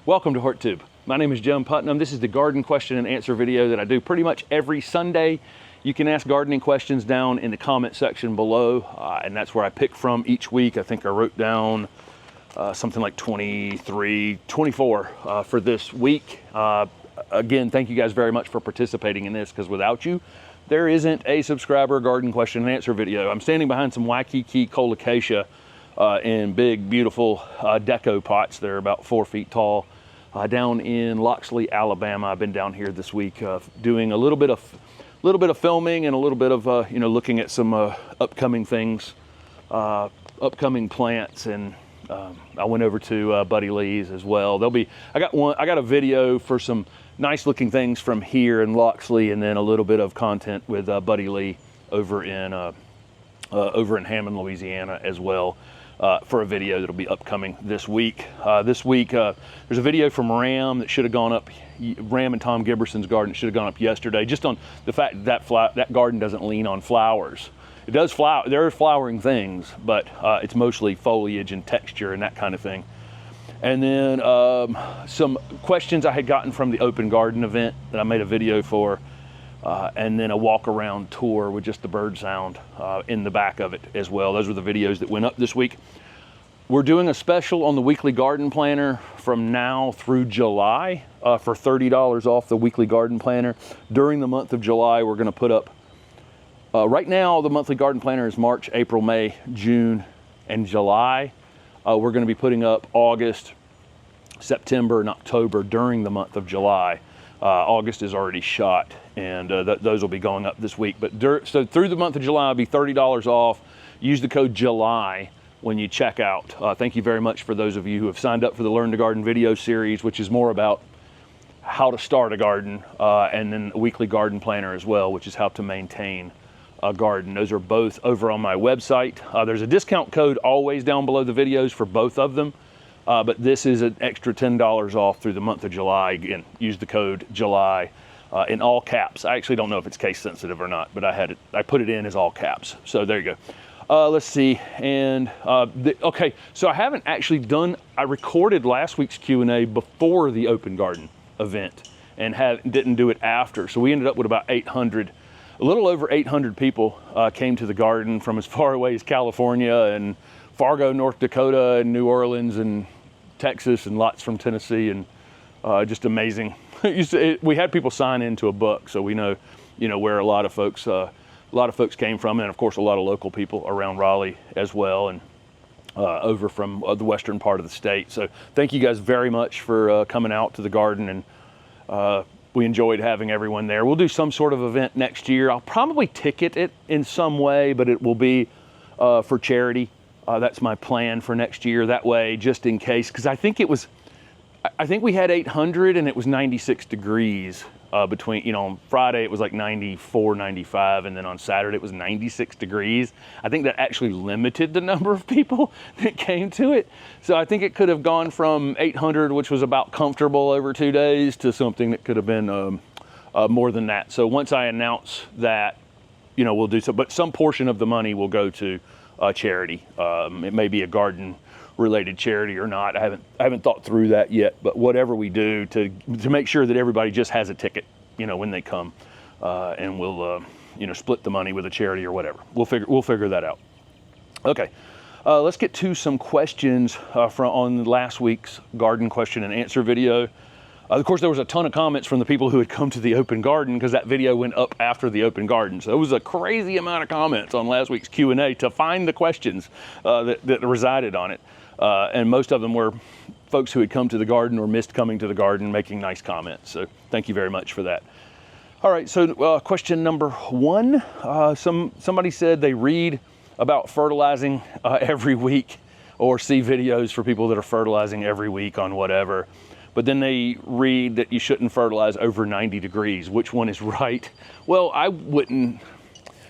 Welcome to HortTube. My name is Jim Putnam. This is the garden question and answer video that I do pretty much every Sunday. You can ask gardening questions down in the comment section below, and that's where I pick from each week. I think I wrote down something like 23, 24 for this week. Again, thank you guys very much for participating in this, because without you, there isn't a subscriber garden question and answer video. I'm standing behind some Waikiki colocasia in big, beautiful deco pots. They're about 4 feet tall. Down in Loxley, Alabama. I've been down here this week doing a little bit of filming and a little bit of looking at some upcoming things, upcoming plants, and I went over to Buddy Lee's as well. I got a video for some nice looking things from here in Loxley, and then a little bit of content with Buddy Lee over in Hammond, Louisiana as well. For a video that'll be upcoming this week. There's a video from Ram that should have gone up, Ram and Tom Giberson's garden, should have gone up yesterday, just on the fact that that garden doesn't lean on flowers. It does flower, there are flowering things, but it's mostly foliage and texture and that kind of thing. And then some questions I had gotten from the open garden event that I made a video for, and then a walk around tour with just the bird sound in the back of it as well. Those were the videos that went up this week. We're doing a special on the weekly garden planner from now through July for $30 off the weekly garden planner. During the month of July, we're going to put up, right now the monthly garden planner is March, April, May, June, and July. We're going to be putting up August, September, and October during the month of July. August is already shot, and those will be going up this week. But so through the month of July, it'll be $30 off. Use the code JULY when you check out. Thank you very much for those of you who have signed up for the Learn to Garden video series, which is more about how to start a garden, and then a weekly garden planner as well, which is how to maintain a garden. Those are both over on my website. There's a discount code always down below the videos for both of them. But this is an extra $10 off through the month of July. Again, use the code JULY in all caps. I actually don't know if it's case sensitive or not, but I put it in as all caps. So there you go. Let's see. And okay, so I haven't actually I recorded last week's Q&A before the open garden event and didn't do it after. So we ended up with about 800, a little over 800 people came to the garden from as far away as California and Fargo, North Dakota, and New Orleans, and Texas, and lots from Tennessee, and just amazing. We had people sign into a book, so we know, where a lot of folks came from, and of course a lot of local people around Raleigh as well, and over from the western part of the state. So thank you guys very much for coming out to the garden, and we enjoyed having everyone there. We'll do some sort of event next year. I'll probably ticket it in some way, but it will be for charity. That's my plan for next year. That way, just in case, because I think we had 800 and it was 96 degrees between, on Friday it was like 94, 95, and then on Saturday it was 96 degrees. I think that actually limited the number of people that came to it. So I think it could have gone from 800, which was about comfortable over 2 days, to something that could have been more than that. So once I announce that, we'll do so, but some portion of the money will go to charity. It may be a garden related charity or not. I haven't thought through that yet, but whatever we do to make sure that everybody just has a ticket, when they come, and we'll split the money with a charity or whatever. We'll figure that out. Okay, let's get to some questions on last week's garden question and answer video. Of course, there was a ton of comments from the people who had come to the open garden, because that video went up after the open garden. So it was a crazy amount of comments on last week's Q&A to find the questions that resided on it. And most of them were folks who had come to the garden or missed coming to the garden, making nice comments. So thank you very much for that. All right, so question number one. Somebody said they read about fertilizing every week, or see videos for people that are fertilizing every week on whatever. But then they read that you shouldn't fertilize over 90 degrees. Which one is right? Well, I wouldn't.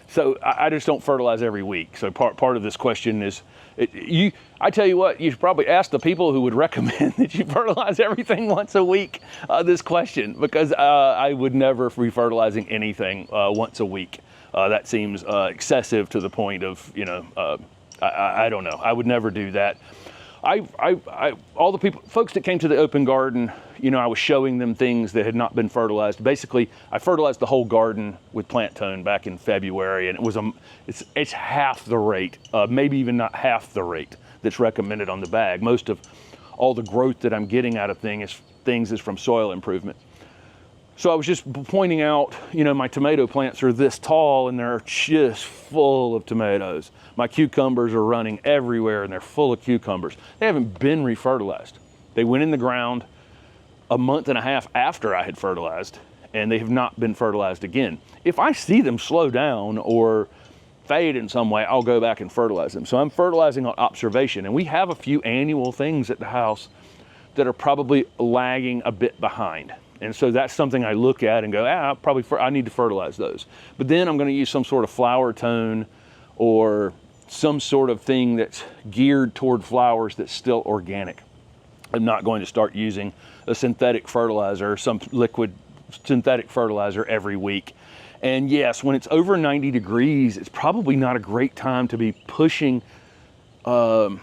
So I just don't fertilize every week. So part of this question is, I tell you what, you should probably ask the people who would recommend that you fertilize everything once a week this question, because I would never be fertilizing anything once a week. That seems excessive to the point of, I don't know. I would never do that. all the folks that came to the open garden, you know, I was showing them things that had not been fertilized. Basically, I fertilized the whole garden with plant tone back in February, and it's half the rate, maybe even not half the rate that's recommended on the bag. Most of all the growth that I'm getting out of things is from soil improvement. So I was just pointing out, you know, my tomato plants are this tall and they're just full of tomatoes. My cucumbers are running everywhere and they're full of cucumbers. They haven't been refertilized. They went in the ground a month and a half after I had fertilized, and they have not been fertilized again. If I see them slow down or fade in some way, I'll go back and fertilize them. So I'm fertilizing on observation, and we have a few annual things at the house that are probably lagging a bit behind. And so that's something I look at and go, I need to fertilize those. But then I'm going to use some sort of flower tone or some sort of thing that's geared toward flowers that's still organic. I'm not going to start using a synthetic fertilizer, some liquid synthetic fertilizer every week. And yes, when it's over 90 degrees, it's probably not a great time to be pushing plants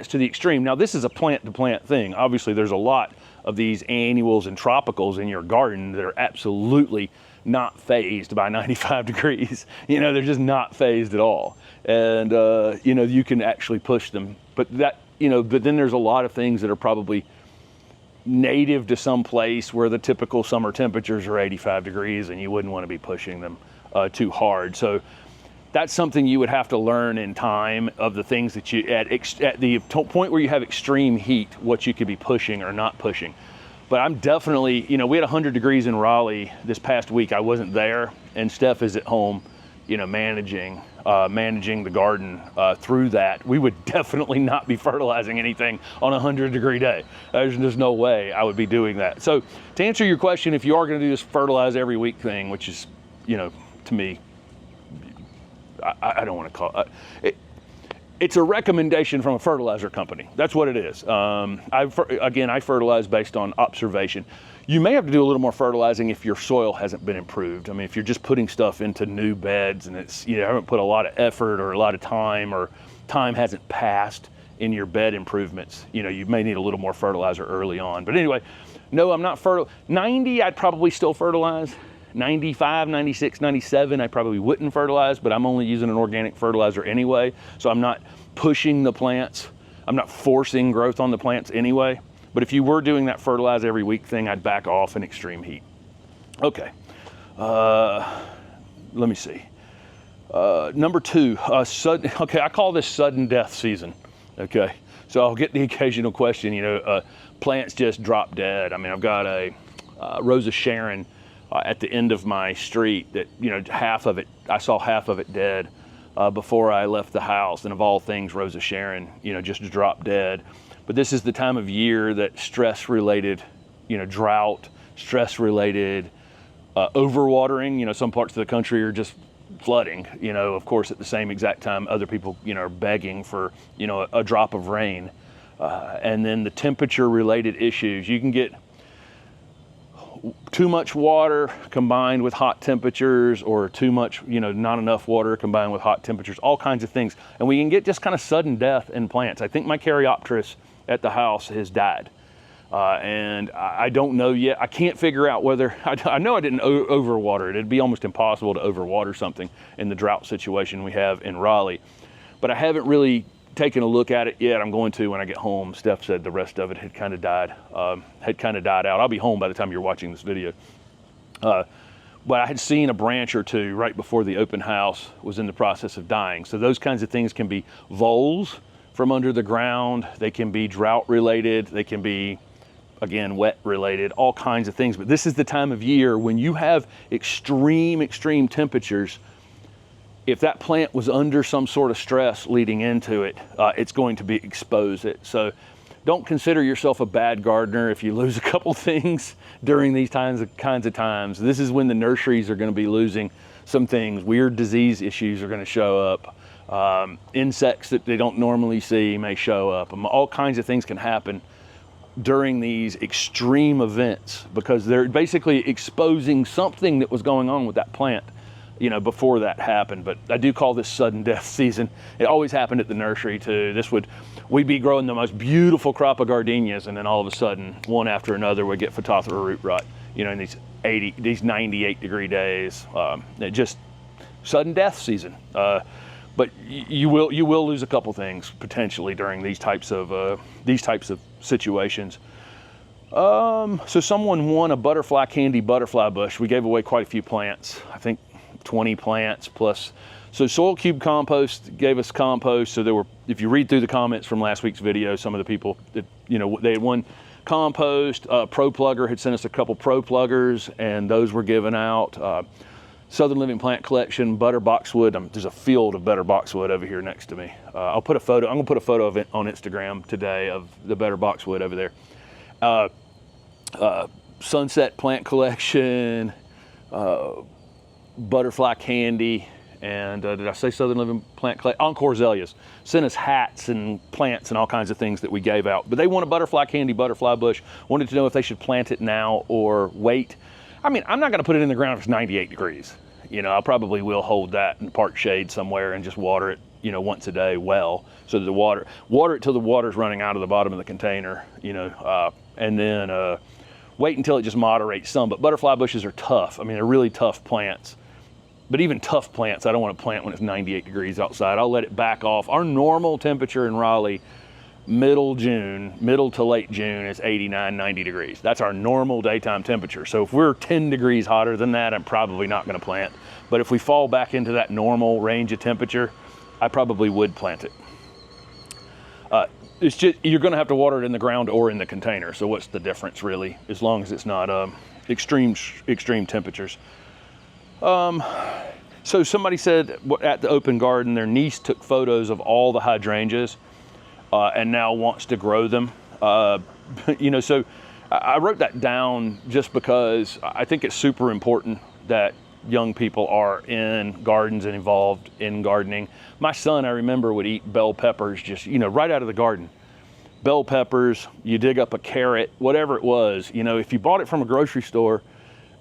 to the extreme. Now, this is a plant-to-plant thing. Obviously, there's a lot of these annuals and tropicals in your garden that are absolutely not phased by 95 degrees. You know, they're just not phased at all. And, you know, you can actually push them. But then there's a lot of things that are probably native to some place where the typical summer temperatures are 85 degrees and you wouldn't want to be pushing them too hard. So that's something you would have to learn in time, of the things that you, at the point where you have extreme heat, what you could be pushing or not pushing. But I'm definitely, you know, we had 100 degrees in Raleigh this past week. I wasn't there, and Steph is at home, you know, managing the garden through that. We would definitely not be fertilizing anything on a 100-degree day. There's no way I would be doing that. So to answer your question, if you are going to do this fertilize every week thing, which is, you know, to me, I don't want to call it. It's a recommendation from a fertilizer company. That's what it is. I fertilize based on observation. You may have to do a little more fertilizing if your soil hasn't been improved. I mean, if you're just putting stuff into new beds and it's, you haven't put a lot of effort or a lot of time, or time hasn't passed in your bed improvements, you know, you may need a little more fertilizer early on. But anyway, no, I'm not 90, I'd probably still fertilize. 95, 96, 97, I probably wouldn't fertilize, but I'm only using an organic fertilizer anyway. So I'm not pushing the plants. I'm not forcing growth on the plants anyway. But if you were doing that fertilize every week thing, I'd back off in extreme heat. Okay, let me see. Number two, I call this sudden death season. Okay, so I'll get the occasional question, you know, plants just drop dead. I mean, I've got a Rosa Sharon at the end of my street that, you know, I saw half of it dead before I left the house. And of all things, Rosa Sharon, you know, just dropped dead. But this is the time of year that stress-related, you know, drought, stress-related overwatering, you know, some parts of the country are just flooding, you know, of course, at the same exact time, other people, you know, are begging for, you know, a drop of rain. And then the temperature-related issues. You can get too much water combined with hot temperatures, or too much, you know, not enough water combined with hot temperatures, all kinds of things. And we can get just kind of sudden death in plants. I think my Caryopteris at the house has died. And I don't know yet. I can't figure out whether, I know I didn't overwater it. It'd be almost impossible to overwater something in the drought situation we have in Raleigh. But I haven't really taken a look at it yet. I'm going to when I get home. Steph said the rest of it had kind of died out. I'll be home by the time you're watching this video. But I had seen a branch or two right before the open house was in the process of dying. So those kinds of things can be voles from under the ground. They can be drought related. They can be, again, wet related, all kinds of things. But this is the time of year when you have extreme temperatures. If that plant was under some sort of stress leading into it, it's going to be exposed. So don't consider yourself a bad gardener if you lose a couple things during these kinds of times. This is when the nurseries are going to be losing some things. Weird disease issues are going to show up. Insects that they don't normally see may show up. All kinds of things can happen during these extreme events because they're basically exposing something that was going on with that plant you know, before that happened. But I do call this sudden death season. It always happened at the nursery too. We'd be growing the most beautiful crop of gardenias, and then all of a sudden, one after another, we'd get Phytophthora root rot, you know, in these 98 degree days. It just sudden death season. But you will lose a couple things potentially during these types of situations. So someone won a butterfly candy butterfly bush. We gave away quite a few plants. I think 20 plants plus. So Soil Cube Compost gave us compost. So there were, if you read through the comments from last week's video, some of the people that, you know, they had won compost. Pro Plugger had sent us a couple Pro Pluggers, and those were given out. Southern Living Plant Collection, butter boxwood. There's a field of better boxwood over here next to me. I'll put a photo. I'm gonna put a photo of it on Instagram today of the better boxwood over there. Sunset Plant Collection, Butterfly Candy, and did I say Southern Living Plant Collection? Encore Azaleas sent us hats and plants and all kinds of things that we gave out. But they want a butterfly candy butterfly bush. Wanted to know if they should plant it now or wait. I mean, I'm not going to put it in the ground if it's 98 degrees. You know, I probably will hold that in park shade somewhere and just water it, you know, once a day well, so that the water it till the water's running out of the bottom of the container, you know, and then wait until it just moderates some. But butterfly bushes are tough. I mean, they're really tough plants. But even tough plants, I don't want to plant when it's 98 degrees outside. I'll let it back off. Our normal temperature in Raleigh, middle to late June, is 89, 90 degrees. That's our normal daytime temperature. So if we're 10 degrees hotter than that, I'm probably not going to plant. But if we fall back into that normal range of temperature, I probably would plant it. It's just, you're going to have to water it in the ground or in the container. So what's the difference really, as long as it's not extreme temperatures. So somebody said at the open garden, their niece took photos of all the hydrangeas and now wants to grow them. You know, so I wrote that down just because I think it's super important that young people are in gardens and involved in gardening. My son, I remember, would eat bell peppers just, you know, right out of the garden. Bell peppers, you dig up a carrot, whatever it was. You know, if you bought it from a grocery store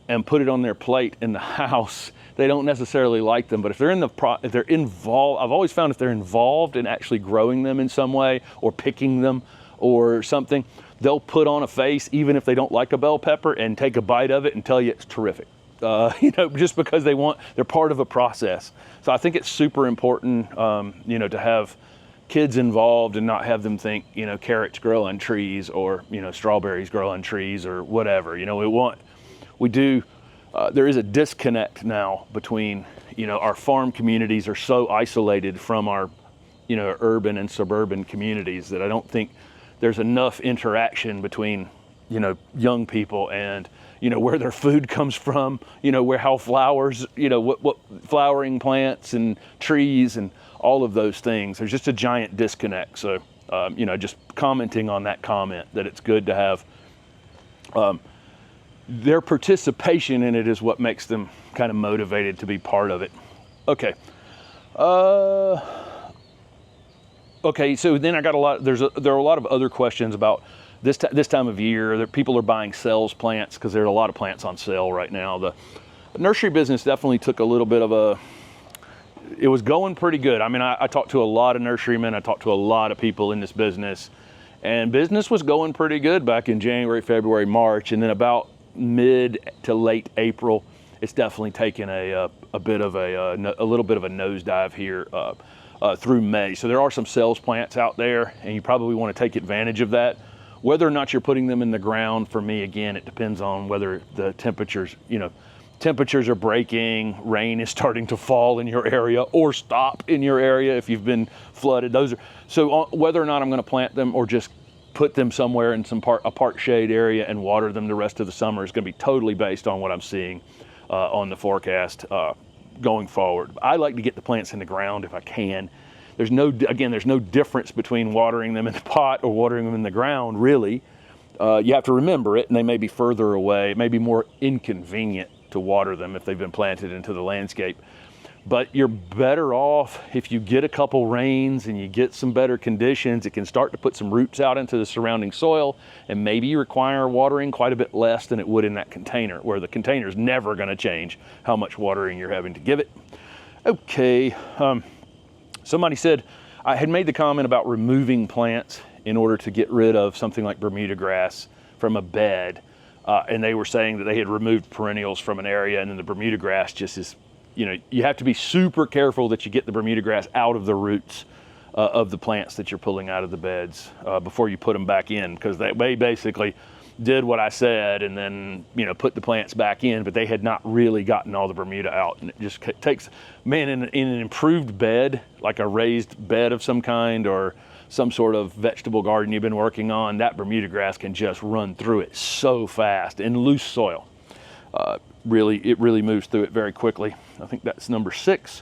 and put it on their plate in the house, they don't necessarily like them. But if they're involved, I've always found if they're involved in actually growing them in some way or picking them or something, they'll put on a face even if they don't like a bell pepper and take a bite of it and tell you it's terrific. You know, just because they're part of a process. So I think it's super important, you know, to have kids involved and not have them think, you know, carrots grow on trees or, you know, strawberries grow on trees or whatever. You know, there is a disconnect now between, you know, our farm communities are so isolated from our, you know, urban and suburban communities that I don't think there's enough interaction between, you know, young people and, you know, where their food comes from, you know, how flowers, you know, what flowering plants and trees and all of those things. There's just a giant disconnect. So, you know, just commenting on that comment that it's good to have their participation in it is what makes them kind of motivated to be part of it. Okay. Okay, so then I got there are a lot of other questions about this time of year that people are buying sales plants because there are a lot of plants on sale right now. The nursery business definitely took a little bit of it was going pretty good. I mean, I talked to a lot of nurserymen, I talked to a lot of people in this business, and business was going pretty good back in January, February, March, and then about mid to late April, it's definitely taken a little bit of a nosedive here through May. So there are some sales plants out there, and you probably want to take advantage of that. Whether or not you're putting them in the ground, for me, again, it depends on whether the temperatures are breaking, rain is starting to fall in your area or stop in your area if you've been flooded. So whether or not I'm going to plant them or just put them somewhere in a park shade area and water them the rest of the summer is going to be totally based on what I'm seeing on the forecast going forward. I like to get the plants in the ground if I can. There's no difference between watering them in the pot or watering them in the ground, really. You have to remember it, and they may be further away. It may be more inconvenient to water them if they've been planted into the landscape. but you're better off if you get a couple rains and you get some better conditions. It can start to put some roots out into the surrounding soil, and maybe you require watering quite a bit less than it would in that container, where the container is never going to change how much watering you're having to give it. Okay, somebody said, I had made the comment about removing plants in order to get rid of something like Bermuda grass from a bed. And they were saying that they had removed perennials from an area, and then the Bermuda grass just is, you know, you have to be super careful that you get the Bermuda grass out of the roots of the plants that you're pulling out of the beds before you put them back in, because they basically did what I said and then, you know, put the plants back in, but they had not really gotten all the Bermuda out. And it just takes, man, in an improved bed, like a raised bed of some kind or some sort of vegetable garden you've been working on, that Bermuda grass can just run through it so fast. In loose soil, it really moves through it very quickly. I think that's number 6.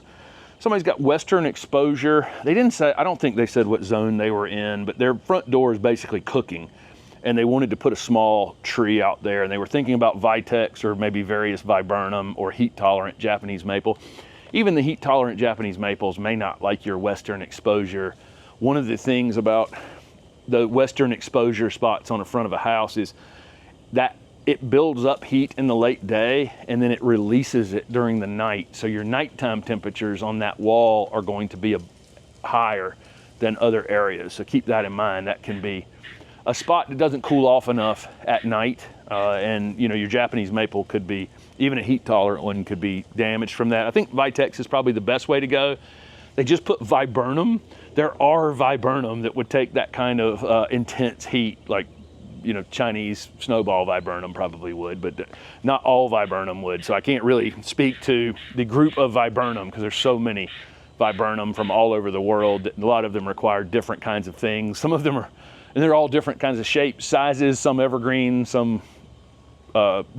Somebody's got western exposure. They didn't say, I don't think they said what zone they were in, but their front door is basically cooking, and they wanted to put a small tree out there, and they were thinking about Vitex or maybe various viburnum or heat-tolerant Japanese maple. Even the heat-tolerant Japanese maples may not like your western exposure. One of the things about the western exposure spots on the front of a house is that it builds up heat in the late day and then it releases it during the night. So your nighttime temperatures on that wall are going to be higher than other areas. So keep that in mind. That can be a spot that doesn't cool off enough at night. And you know, your Japanese maple could be, even a heat tolerant one could be damaged from that. I think Vitex is probably the best way to go. They just put viburnum. There are viburnum that would take that kind of intense heat, like, you know, Chinese snowball viburnum probably would, but not all viburnum would. So I can't really speak to the group of viburnum because there's so many viburnum from all over the world that a lot of them require different kinds of things. Some of them are, and they're all different kinds of shapes, sizes, some evergreen, some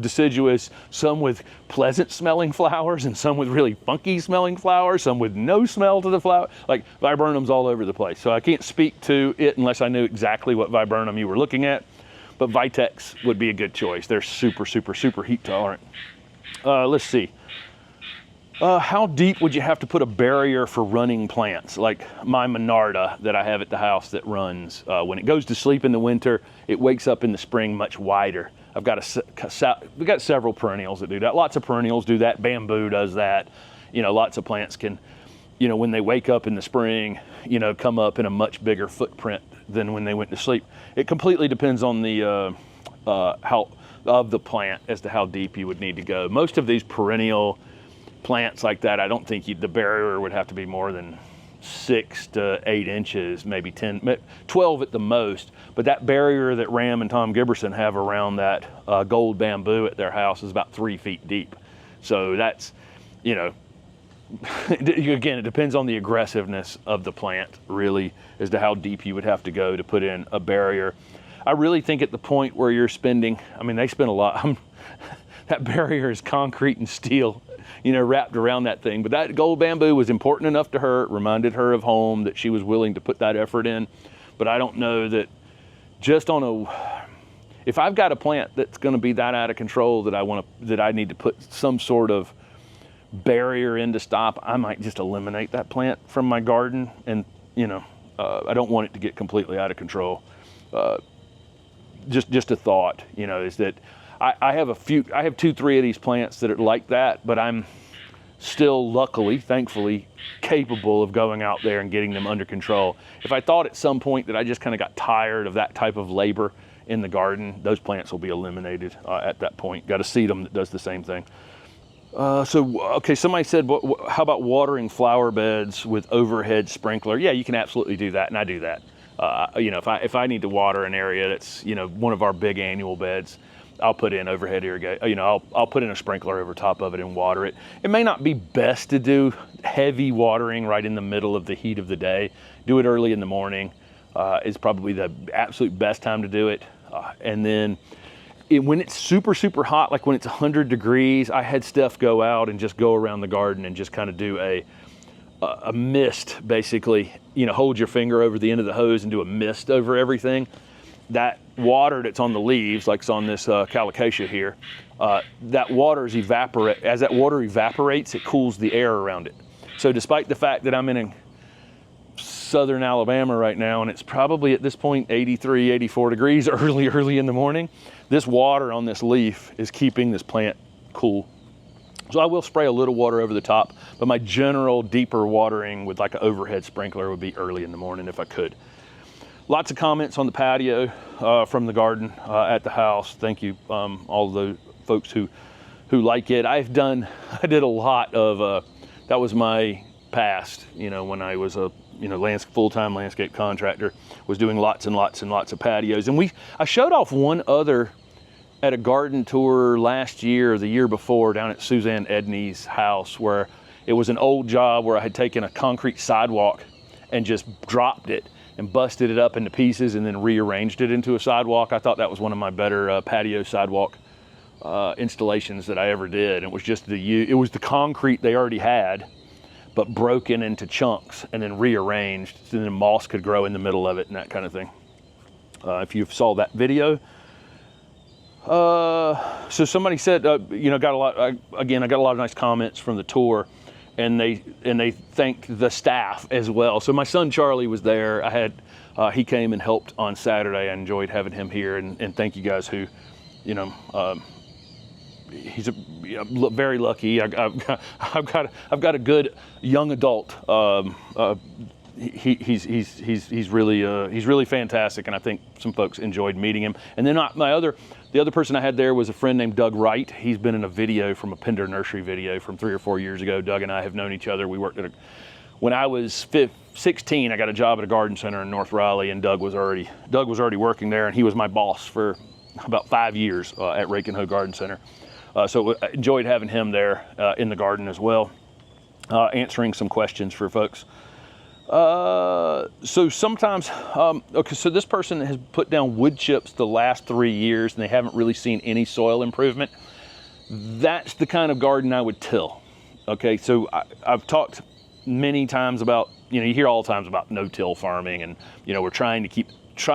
deciduous, some with pleasant smelling flowers and some with really funky smelling flowers, some with no smell to the flower. Like viburnum's all over the place. So I can't speak to it unless I knew exactly what viburnum you were looking at, but Vitex would be a good choice. They're super, super, super heat tolerant. Let's see. How deep would you have to put a barrier for running plants? Like my Monarda that I have at the house that runs, when it goes to sleep in the winter, it wakes up in the spring much wider. I've got we've got several perennials that do that. Lots of perennials do that. Bamboo does that. You know, lots of plants can, you know, when they wake up in the spring, you know, come up in a much bigger footprint than when they went to sleep. It completely depends on the how of the plant as to how deep you would need to go. Most of these perennial plants like that, I don't think the barrier would have to be more than 6 to 8 inches, maybe 10, 12 at the most. But that barrier that Ram and Tom Giberson have around that gold bamboo at their house is about 3 feet deep. So that's, you know, again, it depends on the aggressiveness of the plant, really, as to how deep you would have to go to put in a barrier. I really think at the point where you're spending, I mean, they spend a lot, that barrier is concrete and steel, you know, wrapped around that thing. But that gold bamboo was important enough to her. It reminded her of home, that she was willing to put that effort in. But I don't know that just on if I've got a plant that's going to be that out of control that I need to put some sort of barrier in to stop, I might just eliminate that plant from my garden. And, you know, I don't want it to get completely out of control. Just a thought, you know, is that I have 2, 3 of these plants that are like that, but I'm still luckily, thankfully, capable of going out there and getting them under control. If I thought at some point that I just kind of got tired of that type of labor in the garden, those plants will be eliminated at that point. Got a sedum that does the same thing. Okay, somebody said, how about watering flower beds with overhead sprinkler? Yeah, you can absolutely do that, and I do that. You know, if I need to water an area that's, you know, one of our big annual beds, I'll put in overhead irrigation. You know, I'll put in a sprinkler over top of it and water it. It may not be best to do heavy watering right in the middle of the heat of the day. Do it early in the morning is probably the absolute best time to do it. And then when it's super, super hot, like when it's 100 degrees, I had Steph go out and just go around the garden and just kind of do a mist, basically. You know, hold your finger over the end of the hose and do a mist over everything. That water that's on the leaves, like it's on this calicacia here, that water as that water evaporates, it cools the air around it. So despite the fact that I'm in southern Alabama right now, and it's probably at this point 83, 84 degrees early in the morning, this water on this leaf is keeping this plant cool. So I will spray a little water over the top, but my general deeper watering with like an overhead sprinkler would be early in the morning if I could. Lots of comments on the patio from the garden at the house. Thank you, all the folks who like it. I did a lot of, that was my past, you know, when I was a full-time landscape contractor, was doing lots and lots and lots of patios. And I showed off one other at a garden tour last year or the year before down at Suzanne Edney's house, where it was an old job where I had taken a concrete sidewalk and just dropped it and busted it up into pieces and then rearranged it into a sidewalk. I thought that was one of my better patio sidewalk installations that I ever did. And it was just it was the concrete they already had, but broken into chunks and then rearranged so then moss could grow in the middle of it and that kind of thing. If you saw that video. So somebody said, you know, I got a lot of nice comments from the tour, and they thanked the staff as well. So my son Charlie was there. He came and helped on Saturday. I enjoyed having him here, and thank you guys who, you know, he's very lucky. I've got a good young adult. He's really fantastic, and I think some folks enjoyed meeting him. And then the other person I had there was a friend named Doug Wright. He's been in a video from a Pender Nursery video from 3 or 4 years ago. Doug and I have known each other. We worked when I was 16, I got a job at a garden center in North Raleigh, and Doug was already working there, and he was my boss for about 5 years at Rake and Hoe Garden Center. So I enjoyed having him there in the garden as well, answering some questions for folks. So sometimes, okay, so this person has put down wood chips the last 3 years and they haven't really seen any soil improvement. That's the kind of garden I would till. Okay, so I've talked many times about, you know, you hear all the times about no-till farming, and, you know, we're try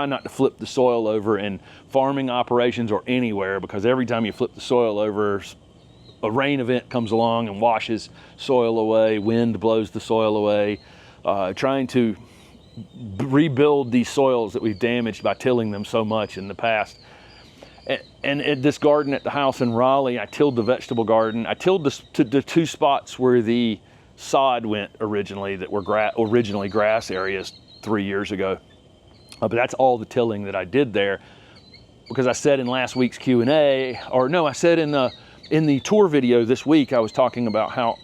not to flip the soil over in farming operations or anywhere, because every time you flip the soil over, a rain event comes along and washes soil away, wind blows the soil away. Trying to rebuild these soils that we've damaged by tilling them so much in the past. And at this garden at the house in Raleigh, I tilled the vegetable garden. I tilled the 2 spots where the sod went originally, that were originally grass areas 3 years ago. But that's all the tilling that I did there, because I said in last week's Q&A, or no, I said in the tour video this week, I was talking about how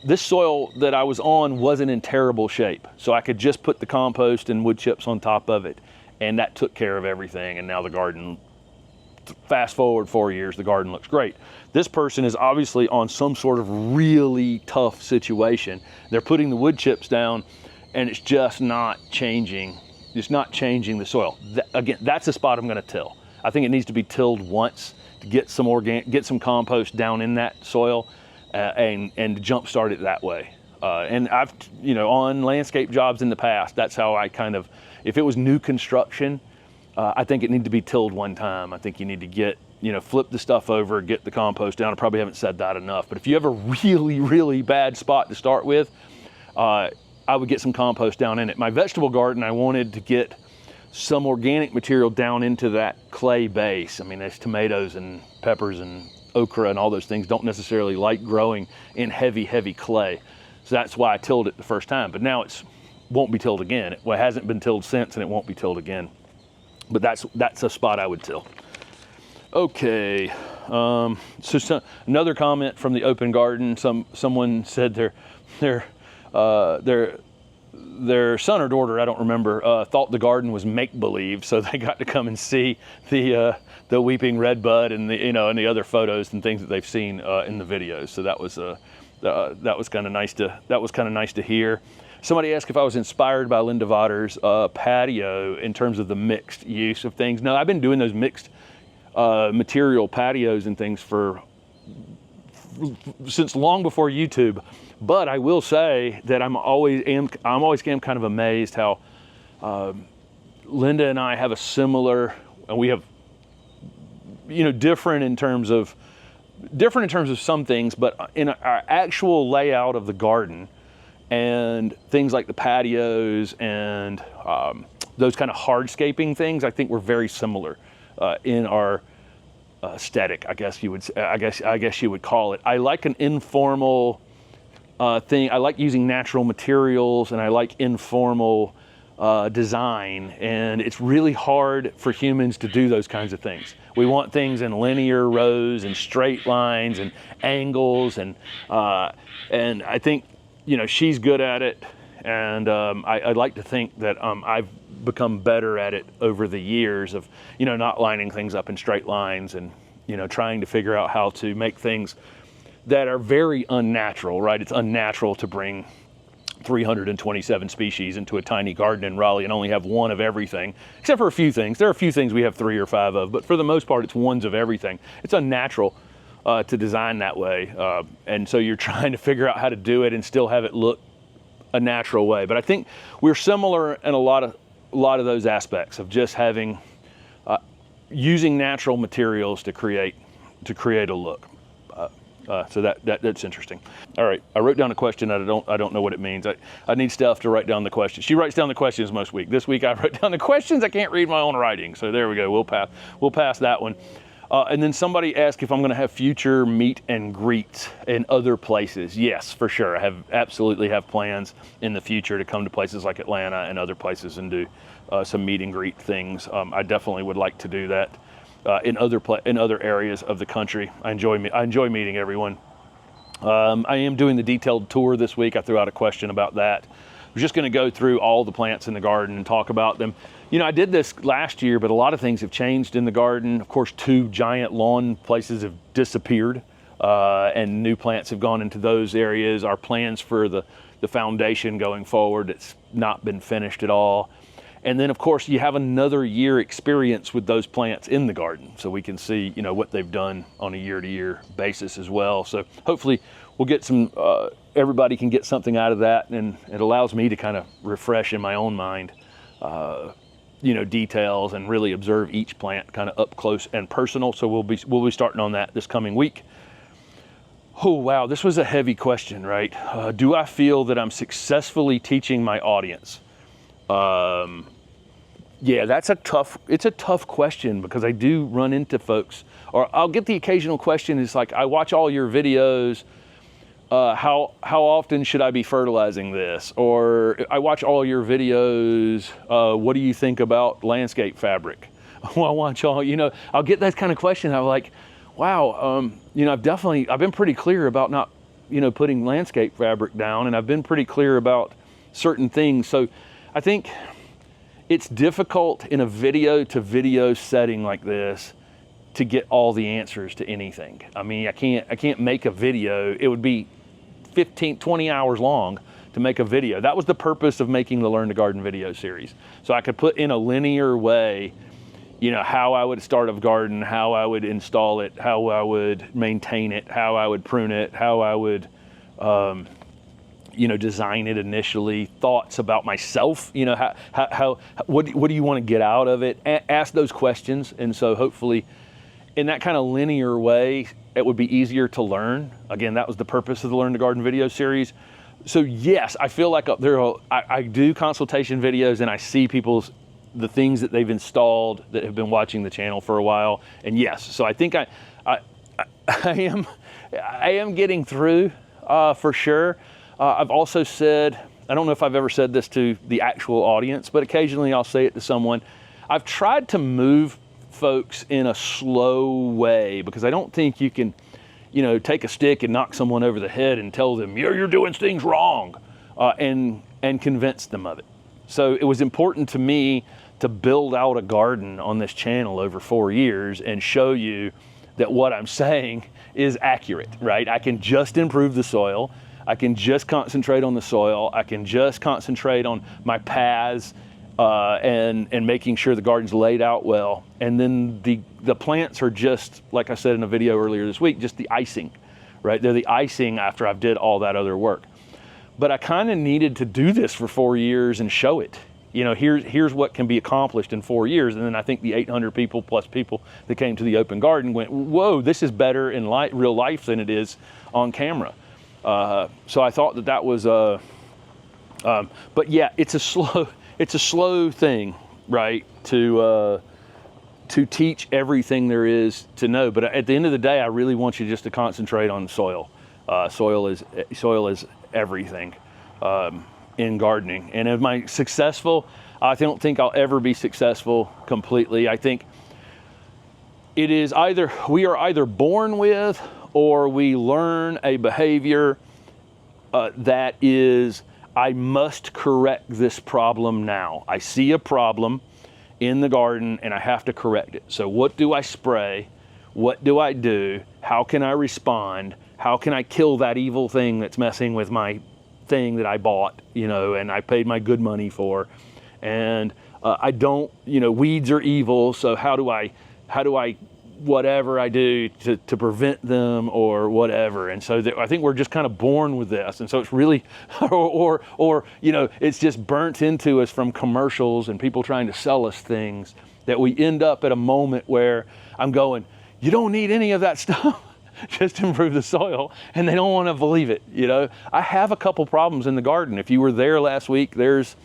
this soil that I was on wasn't in terrible shape. So I could just put the compost and wood chips on top of it, and that took care of everything. And now the garden, fast forward 4 years, the garden looks great. This person is obviously on some sort of really tough situation. They're putting the wood chips down, and it's just not changing. It's not changing the soil. Again, that's a spot I'm gonna till. I think it needs to be tilled once to get some compost down in that soil, and jumpstart it that way. And I've, you know, on landscape jobs in the past, that's how I kind of, if it was new construction, I think it needed to be tilled one time. I think you need to get, you know, flip the stuff over, get the compost down. I probably haven't said that enough, but if you have a really, really bad spot to start with, I would get some compost down in it. My vegetable garden, I wanted to get some organic material down into that clay base. I mean, there's tomatoes and peppers and okra and all those things don't necessarily like growing in heavy clay. So that's why I tilled it the first time, but now won't be tilled again. It hasn't been tilled since, and it won't be tilled again. But that's a spot I would till. Okay, another comment from the open garden. Someone said their son or daughter, I don't remember, thought the garden was make-believe, so they got to come and see the weeping redbud and the other photos and things that they've seen in the videos. So that was kind of nice to hear. Somebody asked if I was inspired by Linda Vatter's patio in terms of the mixed use of things. No, I've been doing those mixed material patios and things since long before YouTube. But I will say that I'm always kind of amazed how Linda and I have a similar, and we have, you know, different in terms of some things, but in our actual layout of the garden, and things like the patios and those kind of hardscaping things, I think we're very similar in our aesthetic, I guess you would say, I guess you would call it. I like an informal thing. I like using natural materials, and I like informal design, and it's really hard for humans to do those kinds of things. We want things in linear rows and straight lines and angles, and I think, you know, she's good at it, and I'd like to think that I've become better at it over the years of, you know, not lining things up in straight lines, and, you know, trying to figure out how to make things that are very unnatural, right? It's unnatural to bring 327 species into a tiny garden in Raleigh and only have one of everything, except for a few things. There are a few things we have 3 or 5 of, but for the most part, it's ones of everything. It's unnatural to design that way. And so you're trying to figure out how to do it and still have it look a natural way. But I think we're similar in a lot of those aspects of just having, using natural materials to create a look. So that's interesting. All right, I wrote down a question. I don't know what it means. I need Steph to write down the questions. She writes down the questions most week. This week I wrote down the questions. I can't read my own writing, so there we go. We'll pass that one. And then somebody asked if I'm going to have future meet and greets in other places. Yes, for sure. I absolutely have plans in the future to come to places like Atlanta and other places and do some meet and greet things. I definitely would like to do that. In other areas of the country. I enjoy meeting everyone. I am doing the detailed tour this week. I threw out a question about that. I was just going to go through all the plants in the garden and talk about them. You know, I did this last year, but a lot of things have changed in the garden. Of course, 2 giant lawn places have disappeared, and new plants have gone into those areas. Our plans for the foundation going forward, it's not been finished at all. And then, of course, you have another year experience with those plants in the garden, so we can see, you know, what they've done on a year-to-year basis as well. So hopefully we'll get some, everybody can get something out of that, and it allows me to kind of refresh in my own mind, you know, details, and really observe each plant kind of up close and personal. So we'll be starting on that this coming week. Oh, wow, this was a heavy question, right? Do I feel that I'm successfully teaching my audience? Yeah, it's a tough question, because I do run into folks, or I'll get the occasional question. It's like, I watch all your videos. How often should I be fertilizing this? Or I watch all your videos. What do you think about landscape fabric? Well, I watch all, you know, I'll get that kind of question. I'm like, wow, you know, I've been pretty clear about not, you know, putting landscape fabric down, and I've been pretty clear about certain things. So I think it's difficult in a video to video setting like this to get all the answers to anything. I mean, I can't make a video. It would be 15, 20 hours long to make a video. That was the purpose of making the Learn to Garden video series. So I could put in a linear way, you know, how I would start a garden, how I would install it, how I would maintain it, how I would prune it, how I would, you know, design it initially, thoughts about myself, you know, what do you want to get out of it? Ask those questions. And so hopefully in that kind of linear way, it would be easier to learn. Again, that was the purpose of the Learn to Garden video series. So yes, I feel like I do consultation videos, and I see the things that they've installed that have been watching the channel for a while. And yes, so I think I am getting through for sure. I've also said, I don't know if I've ever said this to the actual audience, but occasionally I'll say it to someone. I've tried to move folks in a slow way, because I don't think you can, you know, take a stick and knock someone over the head and tell them, you're doing things wrong, and convince them of it. So it was important to me to build out a garden on this channel over 4 years and show you that what I'm saying is accurate, right? I can just improve the soil. I can just concentrate on the soil. I can just concentrate on my paths and making sure the garden's laid out well. And then the plants are just, like I said in a video earlier this week, just the icing, right? They're the icing after I've did all that other work. But I kind of needed to do this for 4 years and show it. You know, here's what can be accomplished in 4 years. And then I think the 800 people plus people that came to the open garden went, whoa, this is better in real life than it is on camera. So I thought that was But yeah, it's a slow thing, right? To teach everything there is to know. But at the end of the day, I really want you just to concentrate on soil. Soil is everything in gardening. And am I successful? I don't think I'll ever be successful completely. I think it is we are either born with, or we learn a behavior that is, I must correct this problem now. I see a problem in the garden and I have to correct it. So what do I spray? What do I do? How can I respond? How can I kill that evil thing that's messing with my thing that I bought, and I paid my good money for? And I don't, weeds are evil. So how do I, whatever I do to prevent them or whatever. And so I think we're just kind of born with this. And so it's really, or it's just burnt into us from commercials and people trying to sell us things, that we end up at a moment where I'm going, you don't need any of that stuff. Just improve the soil, and they don't want to believe it. I have a couple problems in the garden. If you were there last week, there's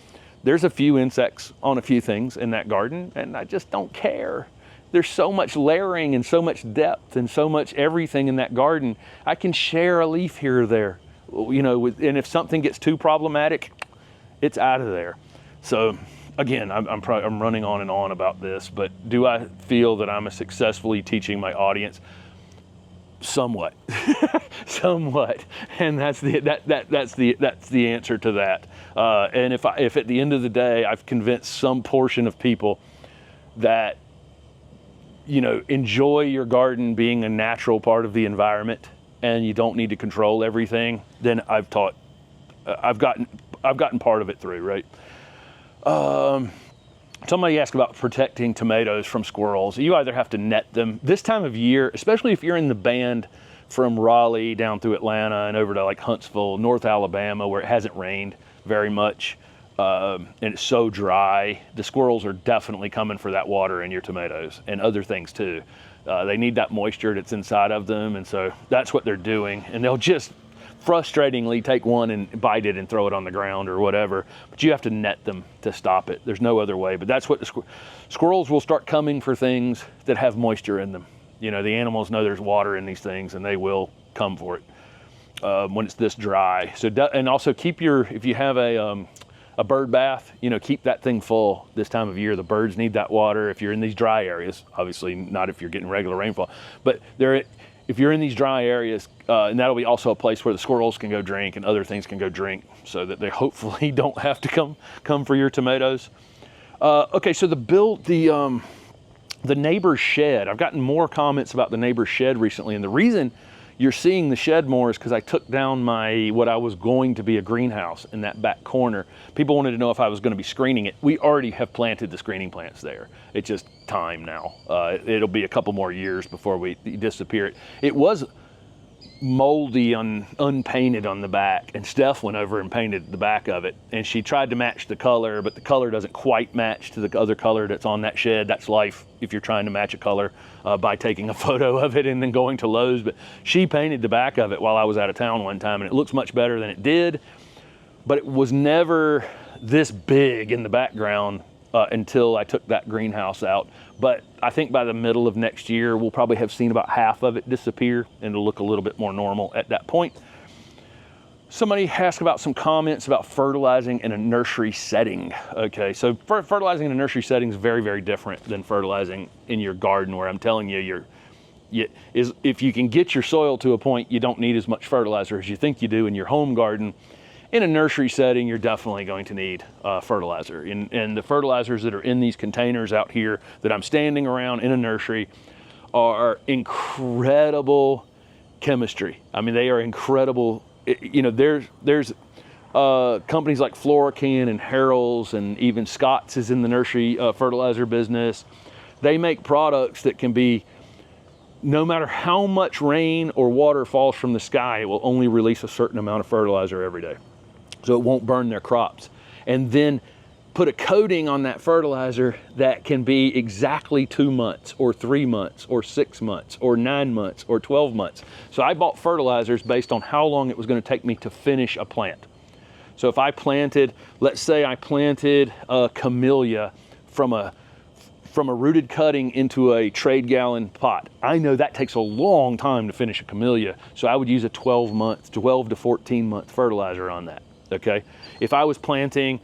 a few insects on a few things in that garden, and I just don't care. There's so much layering and so much depth and so much everything in that garden. I can share a leaf here or there, and if something gets too problematic, it's out of there. So again, I'm running on and on about this, but do I feel that I'm successfully teaching my audience? Somewhat, somewhat, and that's the answer to that. And if at the end of the day I've convinced some portion of people that enjoy your garden being a natural part of the environment and you don't need to control everything, then I've gotten part of it through, right? Somebody asked about protecting tomatoes from squirrels. You either have to net them this time of year, especially if you're in the band from Raleigh down through Atlanta and over to like Huntsville, North Alabama, where it hasn't rained very much, and it's so dry. The squirrels are definitely coming for that water in your tomatoes and other things too. They need that moisture that's inside of them, and so that's what they're doing. And they'll just frustratingly take one and bite it and throw it on the ground or whatever, but you have to net them to stop it. There's no other way. But that's what squirrels will start coming for things that have moisture in them. The animals know there's water in these things and they will come for it when it's this dry. So and also if you have a bird bath, keep that thing full this time of year. The birds need that water. If you're in these dry areas, obviously not if you're getting regular rainfall, but if you're in these dry areas, and that'll be also a place where the squirrels can go drink and other things can go drink, so that they hopefully don't have to come for your tomatoes. Okay, so the neighbor's shed. I've gotten more comments about the neighbor's shed recently, and the reason you're seeing the shed more is because I took down what I was going to be a greenhouse in that back corner. People wanted to know if I was going to be screening it. We already have planted the screening plants there. It's just time now. It'll be a couple more years before we disappear it. It was moldy, unpainted on the back, and Steph went over and painted the back of it, and she tried to match the color, but the color doesn't quite match to the other color that's on that shed. That's life if you're trying to match a color by taking a photo of it and then going to Lowe's. But she painted the back of it while I was out of town one time, and it looks much better than it did, but it was never this big in the background until I took that greenhouse out. But I think by the middle of next year, we'll probably have seen about half of it disappear, and it'll look a little bit more normal at that point. Somebody asked about some comments about fertilizing in a nursery setting. Okay, so fertilizing in a nursery setting is very, very different than fertilizing in your garden, where I'm telling you, if you can get your soil to a point you don't need as much fertilizer as you think you do in your home garden. In a nursery setting, you're definitely going to need fertilizer. And the fertilizers that are in these containers out here that I'm standing around in a nursery are incredible chemistry. I mean, they are incredible. There's companies like Florican and Harrell's, and even Scott's is in the nursery fertilizer business. They make products that can be, no matter how much rain or water falls from the sky, it will only release a certain amount of fertilizer every day. So it won't burn their crops. And then put a coating on that fertilizer that can be exactly 2 months or 3 months or 6 months or 9 months or 12 months. So I bought fertilizers based on how long it was going to take me to finish a plant. So if I planted, let's say I planted a camellia from a rooted cutting into a trade gallon pot, I know that takes a long time to finish a camellia. So I would use a 12 to 14 month fertilizer on that, okay? If I was planting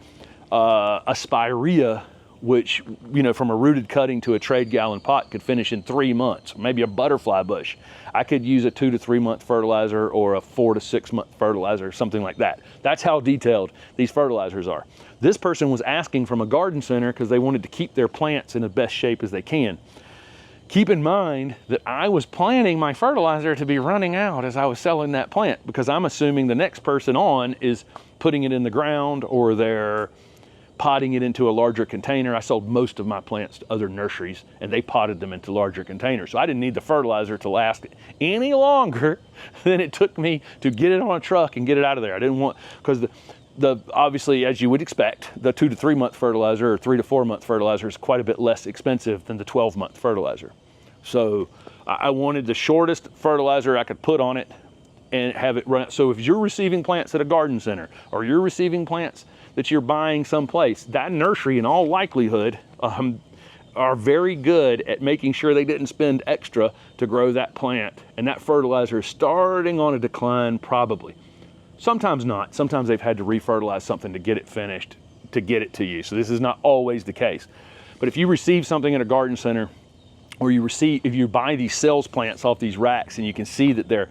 a spirea, which, you know, from a rooted cutting to a trade gallon pot could finish in 3 months, maybe a butterfly bush, I could use a 2 to 3 month fertilizer or a 4 to 6 month fertilizer, something like that. That's how detailed these fertilizers are. This person was asking from a garden center because they wanted to keep their plants in the best shape as they can. Keep in mind that I was planning my fertilizer to be running out as I was selling that plant, because I'm assuming the next person on is putting it in the ground or they're potting it into a larger container. I sold most of my plants to other nurseries and they potted them into larger containers. So I didn't need the fertilizer to last any longer than it took me to get it on a truck and get it out of there. I didn't want, because obviously, as you would expect, the 2 to 3 month fertilizer or 3 to 4 month fertilizer is quite a bit less expensive than the 12 month fertilizer. So I wanted the shortest fertilizer I could put on it and have it run. So if you're receiving plants at a garden center or you're receiving plants that you're buying someplace, that nursery in all likelihood are very good at making sure they didn't spend extra to grow that plant, and that fertilizer is starting on a decline probably. Sometimes not. Sometimes they've had to refertilize something to get it finished, to get it to you. So this is not always the case. But if you receive something at a garden center, or if you buy these sales plants off these racks and you can see that they're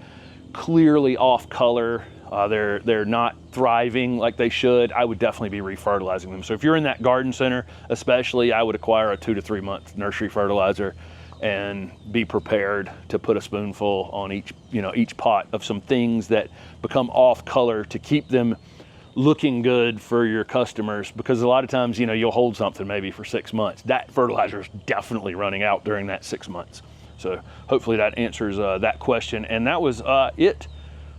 clearly off color, they're not thriving like they should, I would definitely be refertilizing them. So if you're in that garden center especially, I would acquire a 2 to 3 month nursery fertilizer and be prepared to put a spoonful on each pot of some things that become off color to keep them looking good for your customers, because a lot of times, you know, you'll hold something maybe for 6 months. That fertilizer is definitely running out during that 6 months. So hopefully that answers that question. And that was it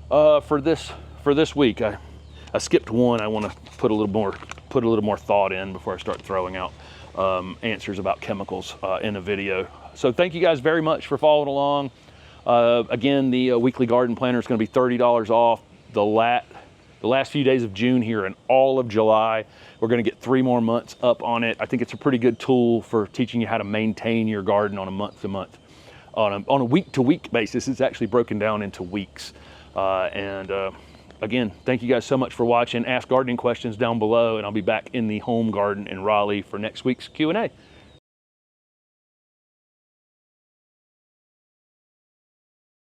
for this week. I skipped one. I want to put a little more thought in before I start throwing out answers about chemicals in a video. So thank you guys very much for following along. Again, the weekly garden planner is going to be $30 off the last few days of June here and all of July. We're going to get 3 more months up on it. I think it's a pretty good tool for teaching you how to maintain your garden on a month-to-month, on a week-to-week basis. It's actually broken down into weeks. Again, thank you guys so much for watching. Ask gardening questions down below, and I'll be back in the home garden in Raleigh for next week's Q&A.